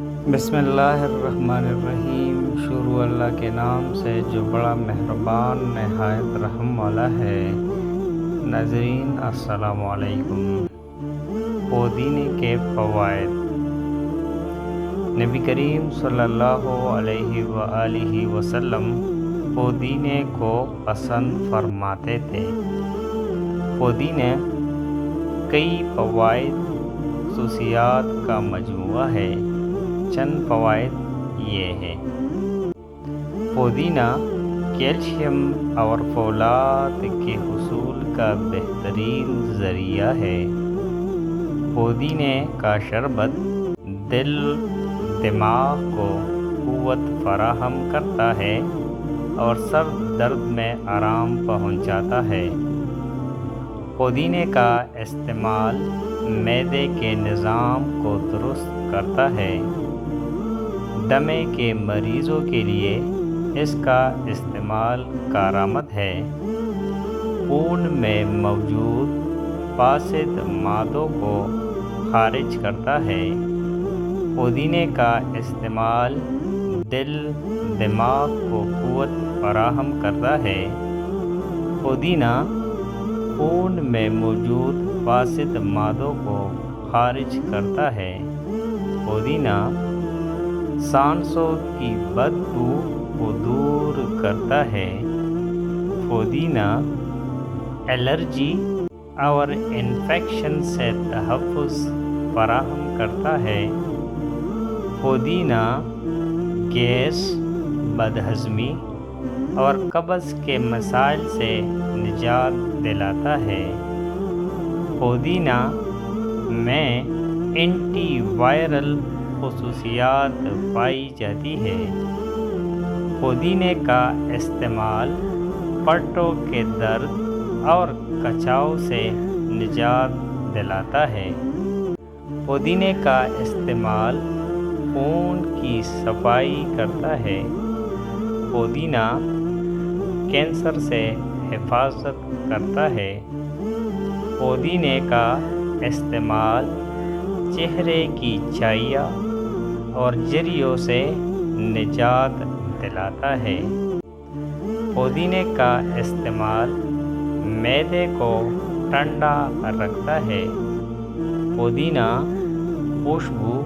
بسم اللہ الرحمن الرحیم۔ شروع اللہ کے نام سے جو بڑا مہربان نہایت رحم والا ہے۔ ناظرین السلام علیکم۔ پودینے کے فوائد۔ نبی کریم صلی اللہ علیہ وآلہ وسلم پودینے کو پسند فرماتے تھے۔ پودینے کئی فوائد خصوصیات کا مجموعہ ہے۔ چند فوائد یہ ہیں۔ پودینہ کیلشیم اور فولاد کے حصول کا بہترین ذریعہ ہے۔ پودینے کا شربت دل دماغ کو قوت فراہم کرتا ہے اور سر درد میں آرام پہنچاتا ہے۔ پودینے کا استعمال معدے کے نظام کو درست کرتا ہے۔ دمے کے مریضوں کے لیے اس کا استعمال کارآمد ہے۔ خون میں موجود فاسد مادوں کو خارج کرتا ہے۔ پودینے کا استعمال دل دماغ کو قوت فراہم کرتا ہے۔ پودینہ خون میں موجود فاسد مادوں کو خارج کرتا ہے۔ پودینہ سانسوں کی بدبو کو دور کرتا ہے۔ پودینہ الرجی اور انفیکشن سے تحفظ فراہم کرتا ہے۔ پودینہ گیس، بدہضمی اور قبض کے مسائل سے نجات دلاتا ہے۔ پودینہ میں اینٹی وائرل خصوصیات پائی جاتی ہے۔ پودینے کا استعمال پٹوں کے درد اور کچاؤ سے نجات دلاتا ہے۔ پودینے کا استعمال خون کی صفائی کرتا ہے۔ پودینہ کینسر سے حفاظت کرتا ہے۔ پودینے کا استعمال چہرے کی چھائیاں اور جریوں سے نجات دلاتا ہے۔ پودینے کا استعمال معدے کو ٹھنڈا رکھتا ہے۔ پودینہ خوشبو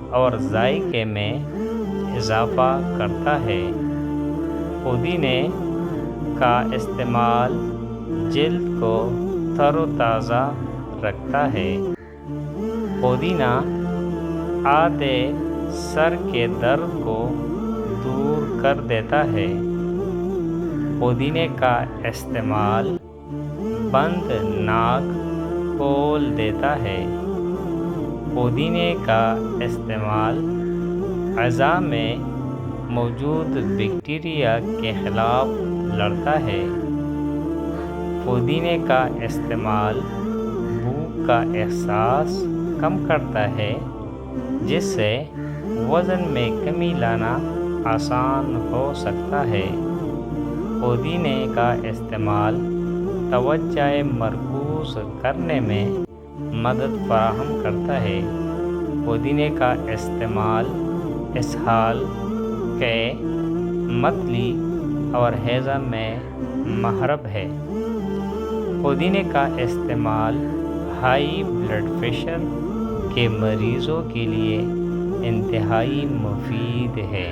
اور ذائقے میں اضافہ کرتا ہے۔ پودینے کا استعمال جلد کو تر و تازہ رکھتا ہے۔ پودینہ آدھے سر کے درد کو دور کر دیتا ہے۔ پودینے کا استعمال بند ناک کھول دیتا ہے۔ پودینے کا استعمال اعضاء میں موجود بیکٹیریا کے خلاف لڑتا ہے۔ پودینے کا استعمال بھوک کا احساس کم کرتا ہے، جس سے وزن میں کمی لانا آسان ہو سکتا ہے۔ پودینے کا استعمال توجہ مرکوز کرنے میں مدد فراہم کرتا ہے۔ پودینے کا استعمال اسہال، قے، متلی اور ہیضہ میں محرب ہے۔ پودینے کا استعمال ہائی بلڈ پریشر کے مریضوں کے لیے انتہائی مفید ہے۔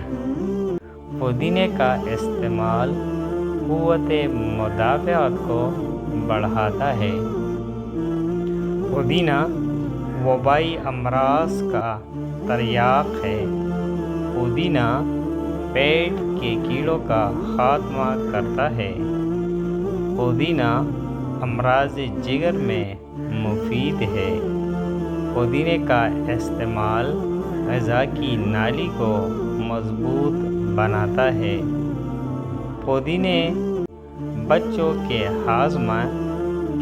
پودینے کا استعمال قوت مدافعت کو بڑھاتا ہے۔ پودینہ وبائی امراض کا تریاق ہے۔ پودینہ پیٹ کے کیڑوں کا خاتمہ کرتا ہے۔ پودینہ امراض جگر میں مفید ہے۔ پودینے کا استعمال غذا کی نالی کو مضبوط بناتا ہے۔ پودینے بچوں کے ہاضمہ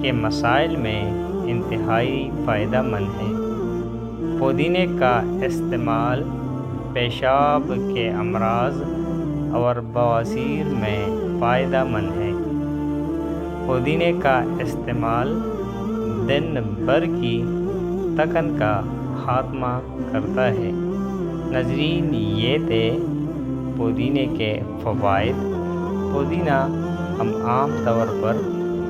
کے مسائل میں انتہائی فائدہ مند ہے۔ پودینے کا استعمال پیشاب کے امراض اور بواسیر میں فائدہ مند ہے۔ پودینے کا استعمال دن بھر کی تکن کا خاتمہ کرتا ہے۔ ناظرین یہ تھے پودینے کے فوائد۔ پودینہ ہم عام طور پر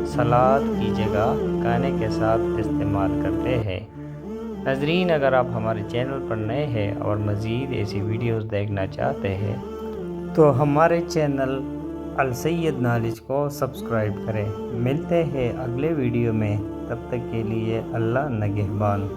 سلاد کی جگہ کھانے کے ساتھ استعمال کرتے ہیں۔ ناظرین اگر آپ ہمارے چینل پر نئے ہیں اور مزید ایسی ویڈیوز دیکھنا چاہتے ہیں تو ہمارے چینل السید نالج کو سبسکرائب کریں۔ ملتے ہیں اگلے ویڈیو میں، تب تک کے لیے اللہ نگہبان۔